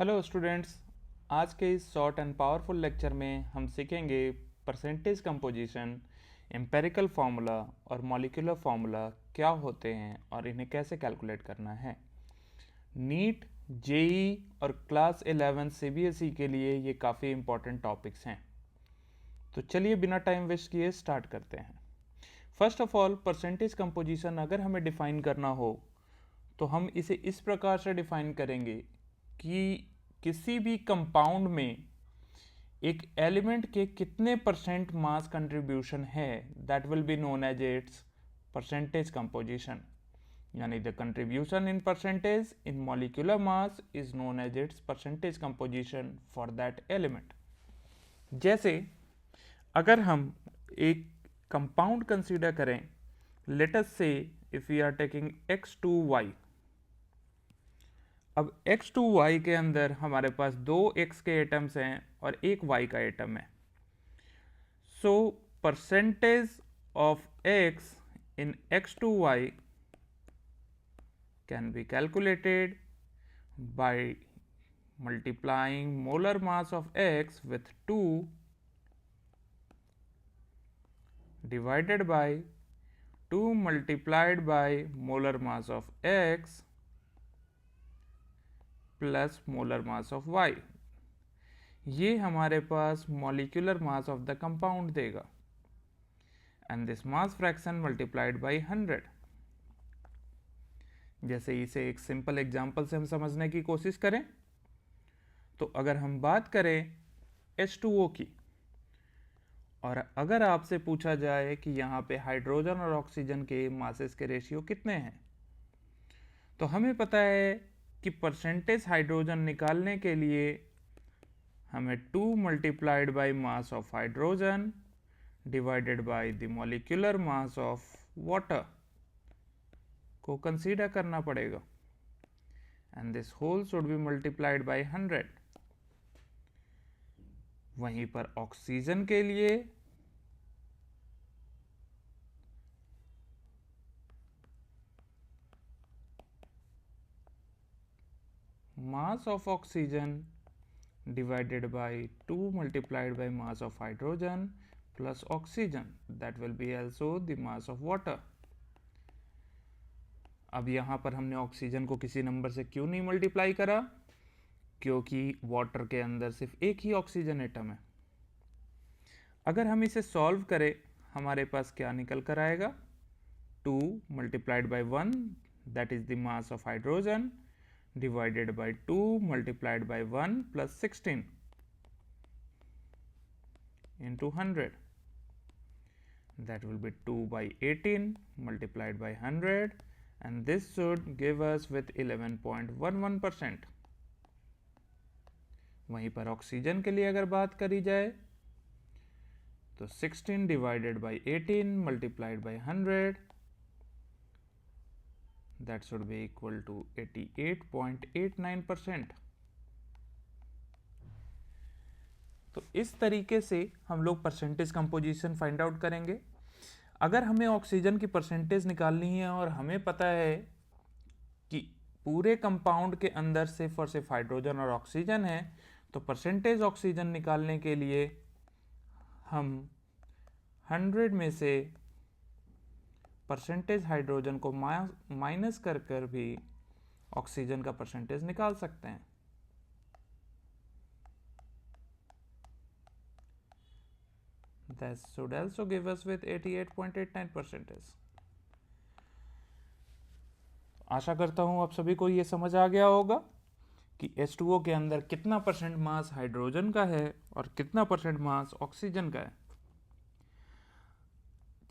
Hello students. आज के इस शॉर्ट एंड पावरफुल लेक्चर में हम सीखेंगे परसेंटेज कंपोजिशन, एम्पेरिकल फार्मूला और मॉलिक्यूलर फार्मूला क्या होते हैं और इन्हें कैसे कैलकुलेट करना है। नीट, जेई और क्लास 11 सीबीएसई के लिए ये काफ़ी इंपॉर्टेंट टॉपिक्स हैं। तो चलिए बिना टाइम वेस्ट किए स्टार्ट करते हैं। First of all, percentage composition अगर हमें डिफाइन करना हो तो हम इसे इस प्रकार से डिफाइन करेंगे कि किसी भी कंपाउंड में एक एलिमेंट के कितने परसेंट मास कंट्रीब्यूशन है, that will be known as its percentage composition. यानी the contribution in percentage in molecular mass is known as its percentage composition for that element. जैसे अगर हम एक कंपाउंड कंसीडर करें, let us say if we are taking X2Y। अब X2Y के अंदर हमारे पास दो X के एटम्स हैं और एक Y का एटम है। So percentage of X in X2Y can be calculated by multiplying molar mass of X with 2 divided by 2 multiplied by molar mass of X plus molar mass of Y। ये हमारे पास molecular mass of the compound देगा and this mass fraction multiplied by 100। जैसे इसे एक simple example से हम समझने की कोशिश करें तो अगर हम बात करें H2O की, और अगर आपसे पूछा जाए कि यहाँ पे हाइड्रोजन और ऑक्सीजन के मासेस के रेशियो कितने हैं, तो हमें पता है कि परसेंटेज हाइड्रोजन निकालने के लिए हमें 2 multiplied by mass of hydrogen divided by the molecular mass of water को कंसीडर करना पड़ेगा and this whole should be multiplied by 100। वहीं पर ऑक्सीजन के लिए mass of oxygen divided by 2 multiplied by mass of hydrogen plus oxygen, that will be also the mass of water। अब यहाँ पर हमने ऑक्सीजन को किसी नंबर से क्यों नहीं मल्टीप्लाई करा, क्योंकि वाटर के अंदर सिर्फ एक ही ऑक्सीजन एटम है। अगर हम इसे सॉल्व करें हमारे पास क्या निकल कर आएगा, 2 multiplied by 1 that is the mass of hydrogen divided by 2 multiplied by 1 plus 16 into 100, that will be 2 by 18 multiplied by 100 and this should give us with 11.11%। वहीं पर ऑक्सीजन के लिए अगर बात करी जाए तो 16 divided by 18 multiplied by 100, that should be equal to 88.89%। तो इस तरीके से हम लोग परसेंटेज कंपोजिशन फाइंड आउट करेंगे। अगर हमें ऑक्सीजन की परसेंटेज निकालनी है और हमें पता है कि पूरे कंपाउंड के अंदर सिर्फ और सिर्फ हाइड्रोजन और ऑक्सीजन है, तो परसेंटेज ऑक्सीजन निकालने के लिए हम 100 में से परसेंटेज हाइड्रोजन को माइनस कर कर भी ऑक्सीजन का परसेंटेज निकाल सकते हैं। That should also give us with 88.89%। आशा करता हूं आप सभी को ये समझ आ गया होगा कि H2O के अंदर कितना परसेंट मास हाइड्रोजन का है और कितना परसेंट मास ऑक्सीजन का है।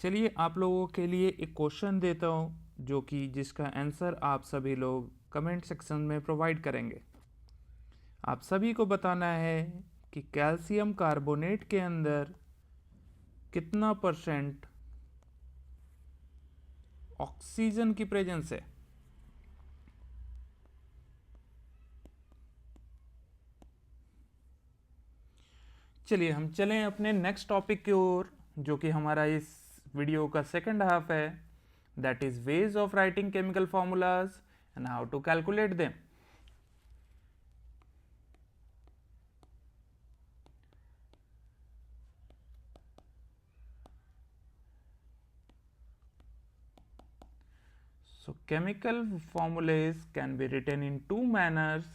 चलिए आप लोगों के लिए एक क्वेश्चन देता हूं जो कि जिसका आंसर आप सभी लोग कमेंट सेक्शन में प्रोवाइड करेंगे। आप सभी को बताना है कि कैल्शियम कार्बोनेट के अंदर कितना परसेंट ऑक्सीजन की प्रेजेंस है। चलिए हम चलें अपने नेक्स्ट टॉपिक की ओर, जो कि हमारा इस वीडियो का सेकंड हाफ है, that is ways of writing chemical formulas and how to calculate them. So chemical formulas can be written in two manners.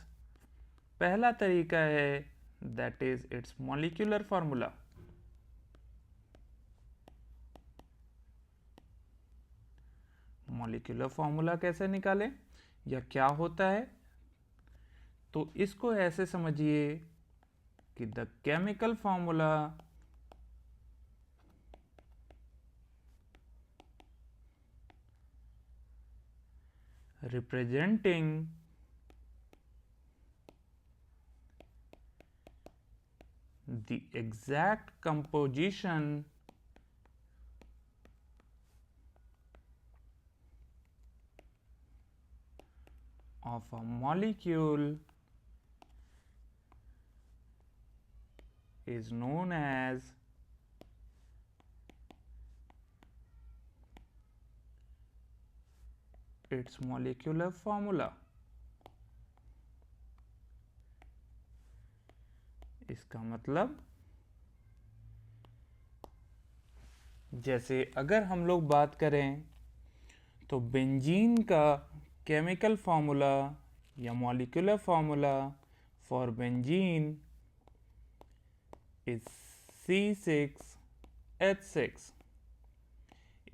पहला तरीका है that is its molecular formula. Molecular formula कैसे निकालें या क्या होता है, तो इसको ऐसे समझिए कि the chemical formula representing the exact composition of a molecule is known as its molecular formula. इसका मतलब जैसे अगर हम लोग बात करें तो बेंजीन का केमिकल फॉर्मूला या molecular formula for benzene is C6H6।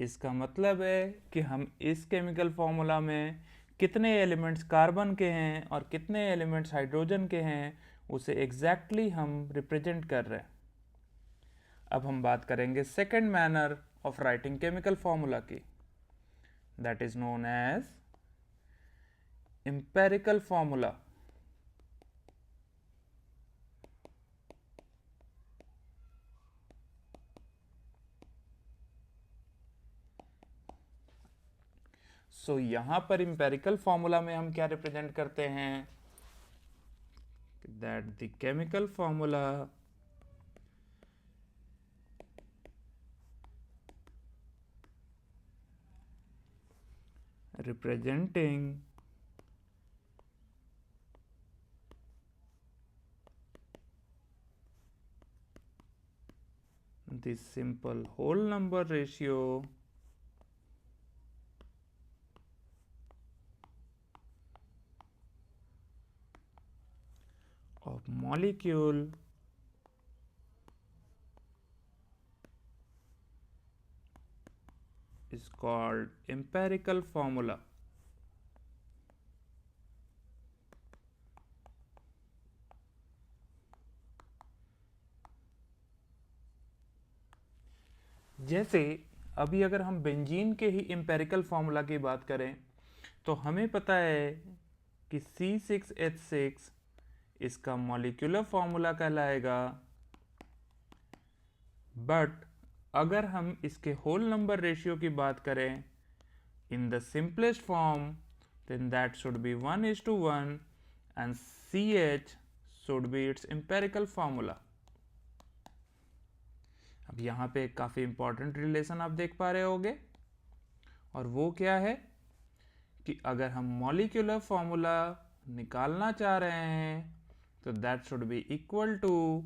इसका मतलब है कि हम इस केमिकल फॉर्मूला में कितने एलिमेंट्स कार्बन के हैं और कितने एलिमेंट्स हाइड्रोजन के हैं उसे एग्जैक्टली हम रिप्रेजेंट कर रहे हैं। अब हम बात करेंगे second manner of writing chemical formula की, that is known as empirical formula. So यहां पर एम्पेरिकल फॉर्मूला में हम क्या रिप्रेजेंट करते हैं, that the chemical formula representing the simple whole number ratio of molecule is called empirical formula. जैसे अभी अगर हम बेंजीन के ही एम्पेरिकल फॉर्मूला की बात करें तो हमें पता है कि C6H6 इसका मॉलिक्यूलर फॉर्मूला कहलाएगा, बट अगर हम इसके होल नंबर रेशियो की बात करें in the simplest form then that should be 1:1 and CH should be its empirical formula. अब यहाँ पे एक काफ़ी इंपॉर्टेंट रिलेशन आप देख पा रहे होगे, और वो क्या है कि अगर हम मॉलिक्यूलर फॉर्मूला निकालना चाह रहे हैं तो that should be equal to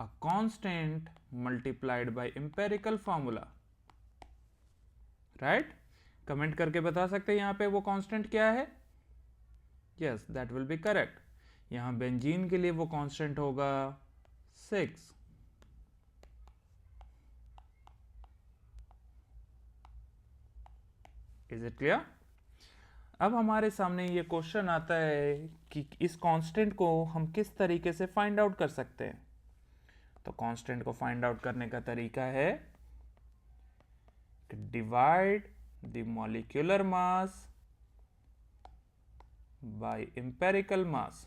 a constant multiplied by empirical formula, right. Comment करके बता सकते हैं यहाँ पे वो कांस्टेंट क्या है। Yes, that will B correct. यहाँ बेंजीन के लिए वो कांस्टेंट होगा 6। Is it clear? अब हमारे सामने ये क्वेश्चन आता है कि इस कांस्टेंट को हम किस तरीके से फाइंड आउट कर सकते हैं। तो कांस्टेंट को फाइंड आउट करने का तरीका है कि divide the molecular mass by empirical मास।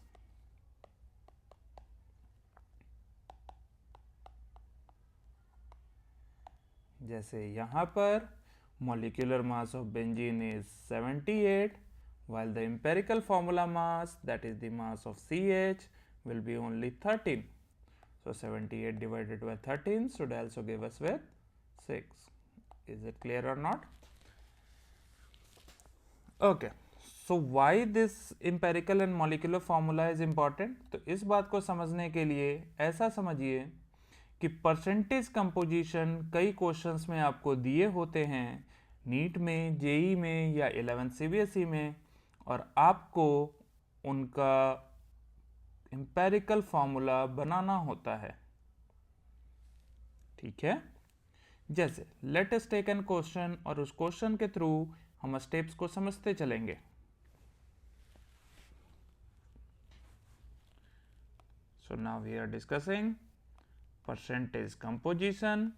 जैसे यहां पर molecular mass of benzene is 78 while the empirical formula mass, that is the mass of CH, will be only 13. So 78 divided by 13 should also give us with 6. Is it clear or not? Okay, so why this empirical and molecular formula is important? तो इस बात को समझने के लिए ऐसा समझिए कि परसेंटेज कंपोजिशन कई क्वेश्चंस में आपको दिए होते हैं, नीट में, जेई में या 11 सीबीएसई में, और आपको उनका एम्पेरिकल फॉर्मूला बनाना होता है। ठीक है, जैसे let us take an question, और उस क्वेश्चन के थ्रू हम स्टेप्स को समझते चलेंगे। So now we are discussing percentage composition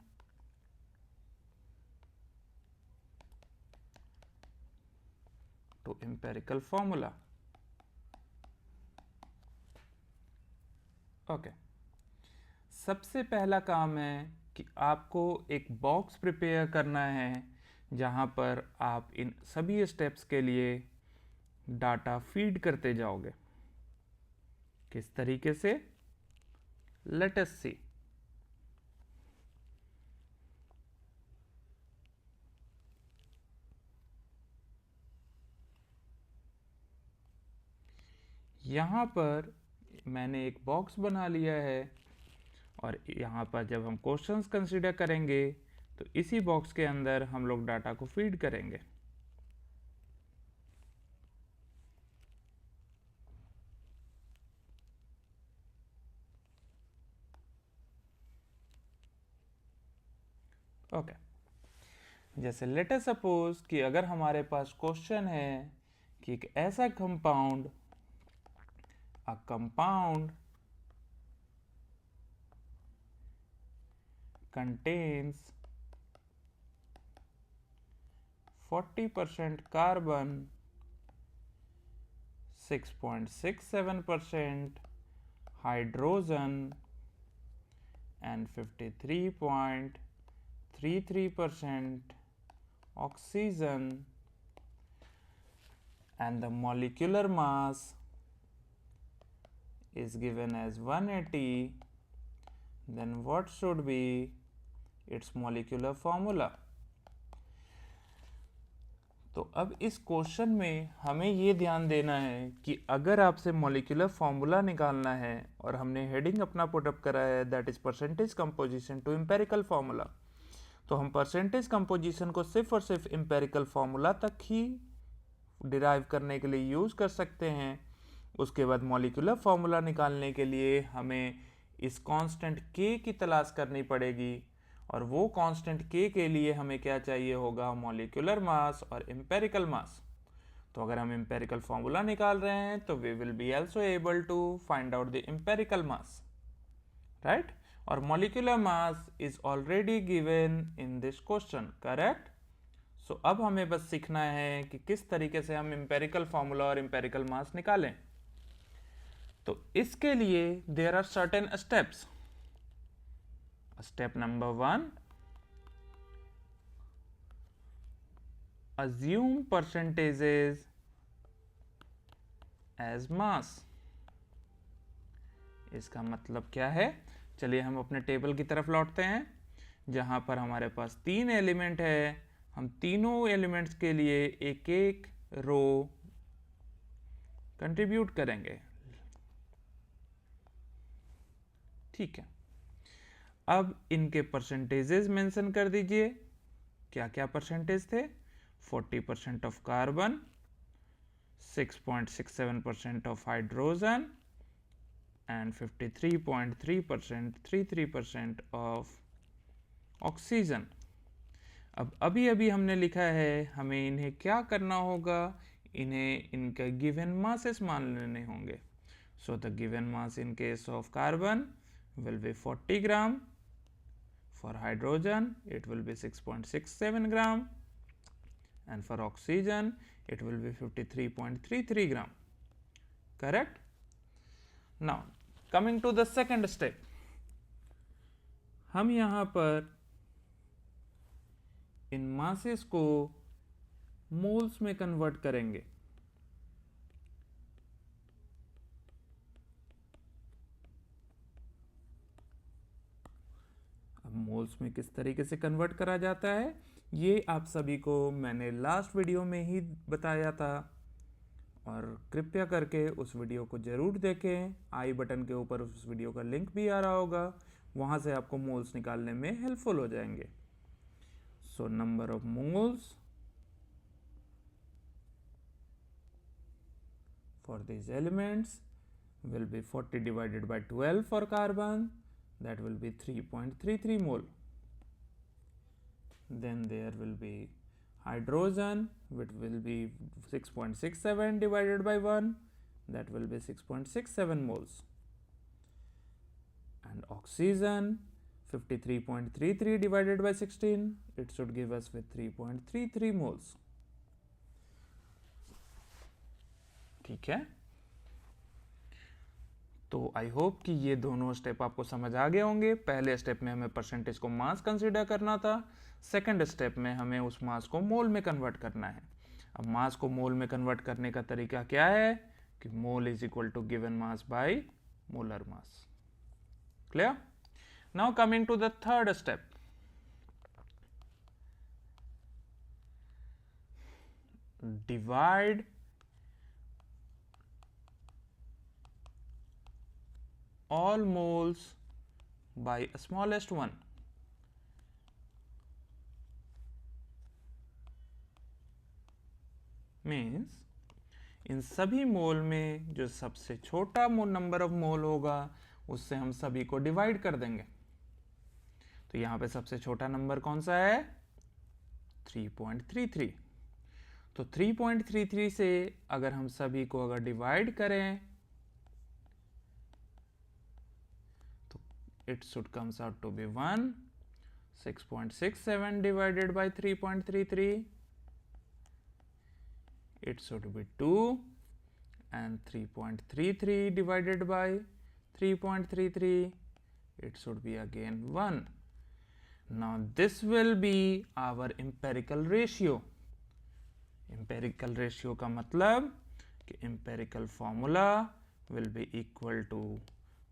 to empirical formula. Okay, सबसे पहला काम है कि आपको एक बॉक्स प्रिपेयर करना है जहां पर आप इन सभी स्टेप्स के लिए डाटा फीड करते जाओगे। किस तरीके से? लेट अस सी। यहाँ पर मैंने एक बॉक्स बना लिया है, और यहाँ पर जब हम क्वेश्चंस कंसीडर करेंगे तो इसी बॉक्स के अंदर हम लोग डाटा को फीड करेंगे। ओके, जैसे लेट अस सपोज कि अगर हमारे पास क्वेश्चन है कि एक ऐसा compound, a compound contains 40% carbon, 6.67% hydrogen and 53.33% oxygen, and the molecular mass is given as 180, then what should be its molecular formula? तो अब इस क्वेश्चन में हमें ये ध्यान देना है कि अगर आपसे मॉलिक्यूलर फॉर्मूला निकालना है और हमने हेडिंग अपना पुटअप करा है that is percentage composition to empirical formula, तो हम परसेंटेज कंपोजिशन को सिर्फ और सिर्फ एम्पेरिकल फॉर्मूला तक ही डिराइव करने के लिए यूज़ कर सकते हैं। उसके बाद मॉलिक्यूलर फॉर्मूला निकालने के लिए हमें इस कांस्टेंट k की तलाश करनी पड़ेगी, और वो कांस्टेंट k के लिए हमें क्या चाहिए होगा? मॉलिक्यूलर मास और एम्पेरिकल मास। तो अगर हम एम्पेरिकल फॉर्मूला निकाल रहे हैं तो we will be also able to find out the empirical mass, right? और molecular mass is already given in this question, correct? So अब हमें बस सीखना है कि किस तरीके से हम एम्पेरिकल फॉर्मूला और एम्पेरिकल मास निकालें। तो इसके लिए there are certain steps. Step number 1, assume percentages as mass। इसका मतलब क्या है? चलिए हम अपने टेबल की तरफ लौटते हैं जहां पर हमारे पास 3 एलिमेंट है। हम तीनों एलिमेंट्स के लिए एक एक रो कंट्रीब्यूट करेंगे, ठीक है? अब इनके परसेंटेजेस मेंशन कर दीजिए। क्या क्या परसेंटेज थे? 40% of carbon, 6.67% of hydrogen and 53.33% of oxygen. अब अभी हमने लिखा है, हमें इन्हें क्या करना होगा? इन्हें इनका गिवन मासेस मान लेने होंगे। So the given mass in case of carbon will be 40 gram. For hydrogen it will be 6.67 gram, and for oxygen it will be 53.33 gram, correct? Now coming to the second step, हम यहाँ पर इन masses को moles में convert करेंगे। Moles में किस तरीके से कन्वर्ट करा जाता है ये आप सभी को मैंने लास्ट वीडियो में ही बताया था, और कृपया करके उस वीडियो को ज़रूर देखें। आई बटन के ऊपर उस वीडियो का लिंक भी आ रहा होगा, वहाँ से आपको मोल्स निकालने में हेल्पफुल हो जाएंगे। So number of moles for these elements will be 40 divided by 12 for carbon, that will be 3.33 mole. Then there will be hydrogen, which will be 6.67 divided by 1, that will be 6.67 moles. And oxygen, 53.33 divided by 16, it should give us with 3.33 moles. ठीक है, तो I hope कि ये दोनों step आपको समझ आ गए होंगे। पहले स्टेप में हमें परसेंटेज को मास कंसीडर करना था, सेकंड स्टेप में हमें उस मास को मोल में कन्वर्ट करना है। अब मास को मोल में कन्वर्ट करने का तरीका क्या है कि mole is equal to given mass by molar mass. Clear? Now coming to the third step, divide all moles by smallest one. Means इन सभी मोल में जो सबसे छोटा नंबर ऑफ मोल होगा उससे हम सभी को डिवाइड कर देंगे। तो यहां पे सबसे छोटा नंबर कौन सा है? 3.33। तो 3.33 से अगर हम सभी को अगर डिवाइड करें तो it should comes out to be 1. 6.67 divided by 3.33, it should be 2, and 3.33 divided by 3.33, it should be again 1. Now this will be our empirical ratio. Empirical ratio का मतलब कि empirical formula will be equal to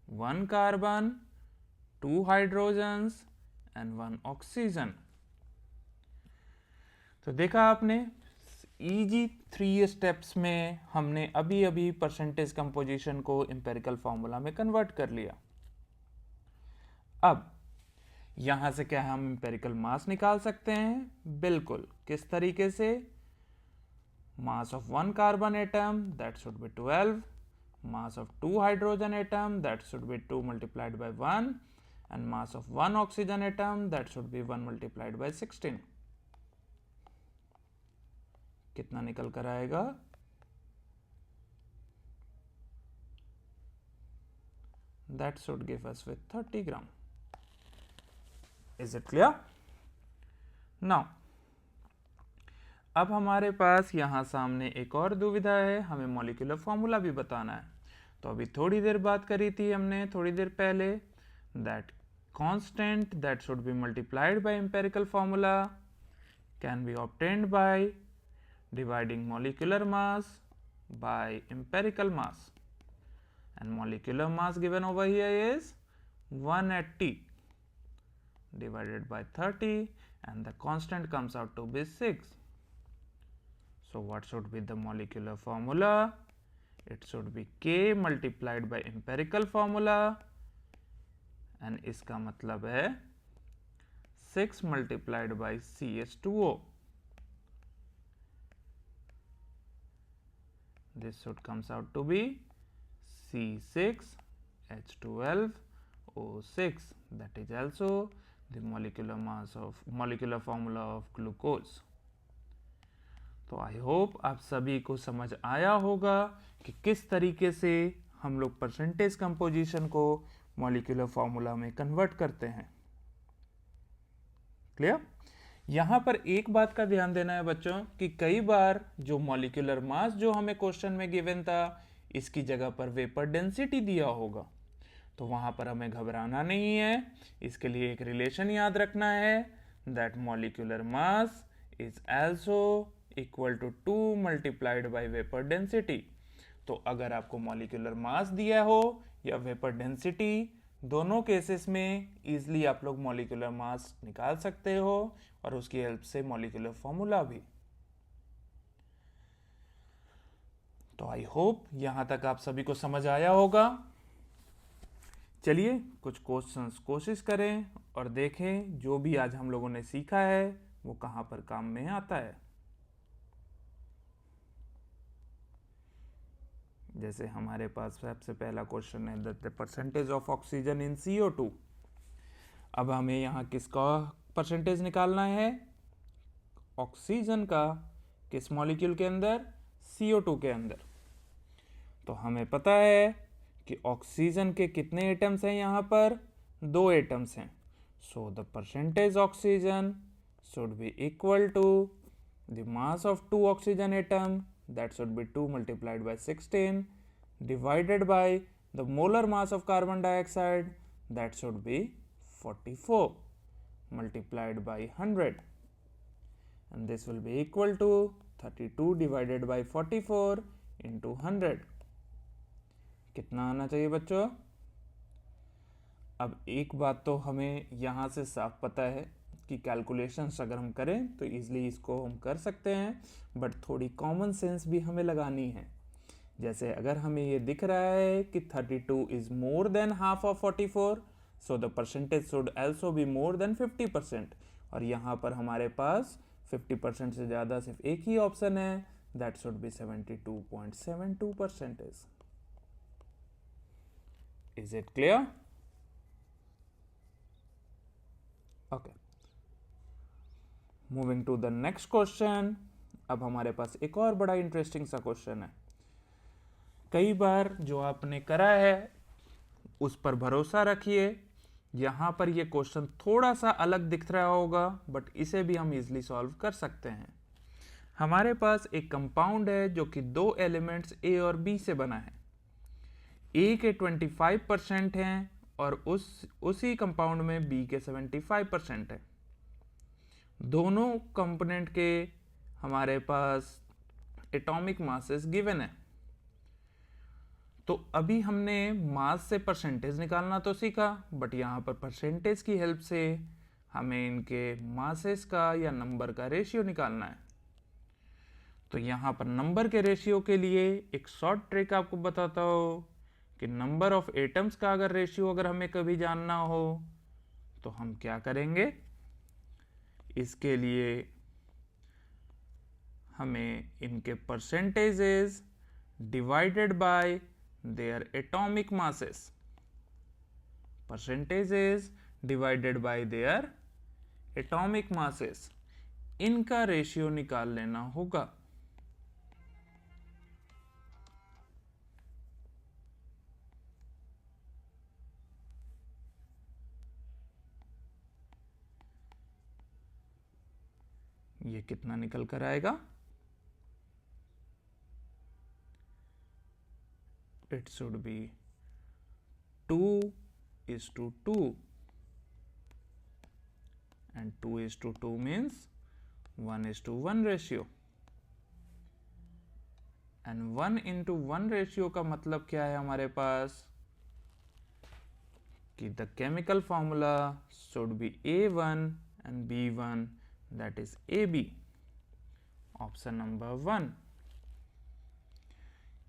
1 carbon, 2 hydrogens and 1 oxygen. तो देखा आपने, easy 3 steps में हमने अभी अभी परसेंटेज कंपोजिशन को एम्पेरिकल फॉर्मूला में कन्वर्ट कर लिया। अब यहां से क्या हम एम्पेरिकल मास निकाल सकते हैं? बिल्कुल। किस तरीके से? Mass of 1 carbon atom that should B 12, mass of 2 hydrogen atom that should be 2 multiplied by 1, and mass of 1 oxygen atom that should be 1 multiplied by 16. कितना निकल कर आएगा? That should give us with 30 gram. Is it clear? Now, अब हमारे पास यहाँ सामने एक और दुविधा है, हमें मॉलिक्यूलर फॉर्मूला भी बताना है। तो अभी थोड़ी देर बात करी थी हमने थोड़ी देर पहले, that constant that should be multiplied by empirical formula can be obtained by dividing molecular mass by empirical mass, and molecular mass given over here is 180 divided by 30, and the constant comes out to be 6. So what should be the molecular formula? It should be K multiplied by empirical formula, and इसका मतलब है 6 multiplied by CH2O. This should comes out to be C6H12O6. That is also the molecular formula of glucose. तो I hope आप सभी को समझ आया होगा कि किस तरीके से हम लोग परसेंटेज कंपोजिशन को मॉलिक्यूलर फॉर्मूला में कन्वर्ट करते हैं। क्लियर? यहां पर एक बात का ध्यान देना है बच्चों कि कई बार जो मॉलिक्यूलर मास जो हमें क्वेश्चन में गिवन था, इसकी जगह पर वेपर डेंसिटी दिया होगा, तो वहां पर हमें घबराना नहीं है। इसके लिए एक रिलेशन याद रखना है, that molecular mass is also equal to 2 multiplied by vapour density. तो अगर आपको मॉलिक्यूलर मास दिया हो या वेपर डेंसिटी, दोनों केसेस में इजीली आप लोग मॉलिक्यूलर मास निकाल सकते हो और उसकी हेल्प से मॉलिक्यूलर फॉर्मूला भी। तो आई होप यहां तक आप सभी को समझ आया होगा। चलिए कुछ क्वेश्चंस कोशिश करें और देखें जो भी आज हम लोगों ने सीखा है वो कहां पर काम में आता है। जैसे हमारे पास सबसे पहला क्वेश्चन है the percentage of oxygen in CO2। अब हमें यहाँ किसका परसेंटेज निकालना है? ऑक्सीजन का। किस मॉलिक्यूल के अंदर? CO2 के अंदर। तो हमें पता है कि ऑक्सीजन के कितने एटम्स हैं यहाँ पर? 2 एटम्स हैं। So the percentage oxygen should be equal to the mass of 2 oxygen atom, that should be 2 multiplied by 16 divided by the molar mass of carbon dioxide, that should be 44 multiplied by 100, and this will be equal to 32 divided by 44 into 100। कितना आना चाहिए बच्चों? अब एक बात तो हमें यहाँ से साफ पता है कि कैलकुलेशंस अगर हम करें तो इजीली इसको हम कर सकते हैं, बट थोड़ी कॉमन सेंस भी हमें लगानी है। जैसे अगर हमें ये दिख रहा है कि 32 is more than half of 44, so the percentage should also be more than 50%, और यहाँ पर हमारे पास 50% से ज़्यादा सिर्फ एक ही ऑप्शन है, that should be 72.72%। Is it clear? Okay, moving to the next question. अब हमारे पास एक और बड़ा इंटरेस्टिंग सा क्वेश्चन है। कई बार जो आपने करा है उस पर भरोसा रखिए, यहाँ पर ये क्वेश्चन थोड़ा सा अलग दिख रहा होगा, बट इसे भी हम इजीली सॉल्व कर सकते हैं। हमारे पास एक कंपाउंड है जो कि 2 एलिमेंट्स A और B से बना है। A के 25% हैं और उसी कंपाउंड में B के 75% है। दोनों कंपोनेंट के हमारे पास एटॉमिक मासेस गिवन है। तो अभी हमने मास से परसेंटेज निकालना तो सीखा, बट यहाँ पर परसेंटेज की हेल्प से हमें इनके मासेस का या नंबर का रेशियो निकालना है। तो यहाँ पर नंबर के रेशियो के लिए एक शॉर्ट ट्रिक आपको बताता हूँ कि नंबर ऑफ एटम्स का अगर रेशियो अगर हमें कभी जानना हो तो हम क्या करेंगे? इसके लिए हमें इनके percentages divided by their atomic masses, percentages divided by their atomic masses, इनका रेशियो निकाल लेना होगा। ये कितना निकल कर आएगा? It should be 2:2, and 2:2 means 1:1 ratio, and 1:1 ratio का मतलब क्या है हमारे पास कि the chemical formula should be A1 and B1, that is AB, option number 1।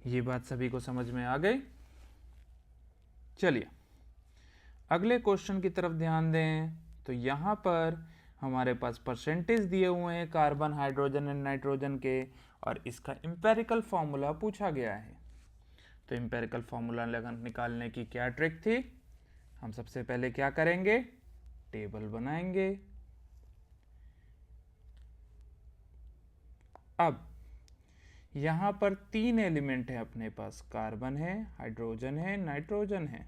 ये बात सभी को समझ में आ गई? चलिए अगले क्वेश्चन की तरफ ध्यान दें। तो यहाँ पर हमारे पास परसेंटेज दिए हुए हैं कार्बन, हाइड्रोजन एंड नाइट्रोजन के, और इसका एम्पेरिकल फॉर्मूला पूछा गया है। तो एम्पेरिकल फॉर्मूला निकालने की क्या ट्रिक थी? हम सबसे पहले क्या करेंगे? टेबल बनाएंगे। अब यहाँ पर 3 एलिमेंट है अपने पास, कार्बन है, हाइड्रोजन है, नाइट्रोजन है।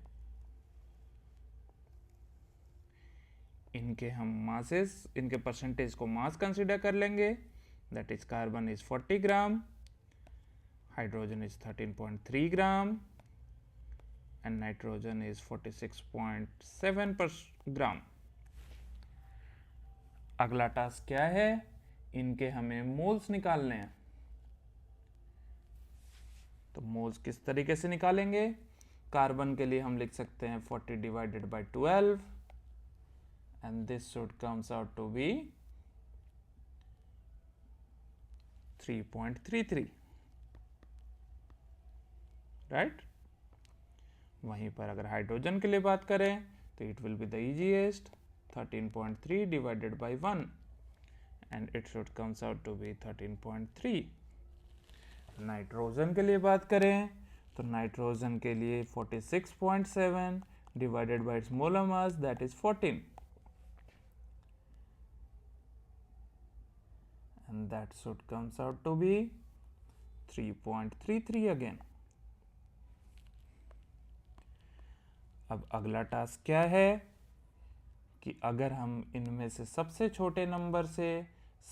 इनके हम मासेस, इनके परसेंटेज को मास कंसीडर कर लेंगे। That is carbon is 40 gram, hydrogen is 13.3 gram and nitrogen is 46.7 ग्राम। अगला टास्क क्या है? इनके हमें मोल्स निकालने हैं। तो मोल्स किस तरीके से निकालेंगे? कार्बन के लिए हम लिख सकते हैं 40 divided by 12, and this should comes out to be 3.33, right? वहीं पर अगर हाइड्रोजन के लिए बात करें तो it will be the easiest, 13.3 divided by 1 and it should comes out to be 13.3। Nitrogen के लिए बात करें तो नाइट्रोजन के लिए 46.7 divided by it's molar mass, that is 14, and that should comes out to be 3.33 again. अब अगला task क्या है कि अगर हम इनमें से सबसे छोटे नंबर से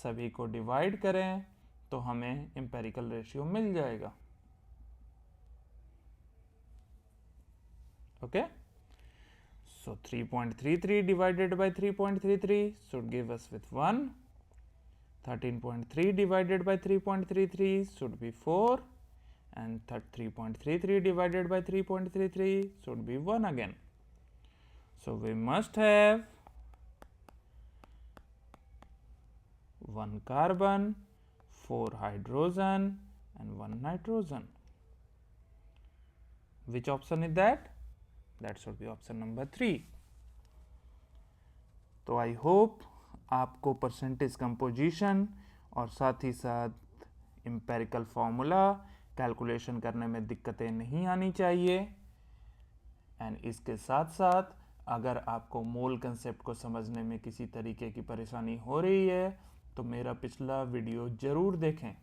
सभी को डिवाइड करें तो हमें एम्पेरिकल रेशियो मिल जाएगा. Okay, so 3.33 divided by 3.33 should give us with 1. 13.3 divided by 3.33 should be 4, and 3.33 divided by 3.33 should be 1 again. So we must have 1 carbon, 4 hydrogen and 1 nitrogen. Which option is that? That should be option number 3. तो I hope आपको percentage composition और साथ ही साथ empirical formula calculation करने में दिक्कतें नहीं आनी चाहिए. एंड इसके साथ साथ अगर आपको मोल कंसेप्ट को समझने में किसी तरीके की परेशानी हो रही है तो मेरा पिछला वीडियो ज़रूर देखें.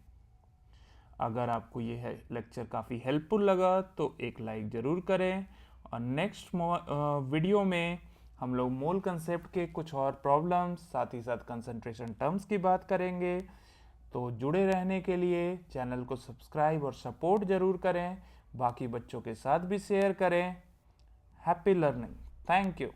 अगर आपको ये लेक्चर काफ़ी हेल्पफुल लगा तो एक लाइक ज़रूर करें, और नेक्स्ट वीडियो में हम लोग मोल कंसेप्ट के कुछ और प्रॉब्लम्स, साथ ही साथ कंसंट्रेशन टर्म्स की बात करेंगे. तो जुड़े रहने के लिए चैनल को सब्सक्राइब और सपोर्ट ज़रूर करें, बाकी बच्चों के साथ भी शेयर करें. Happy learning. Thank you.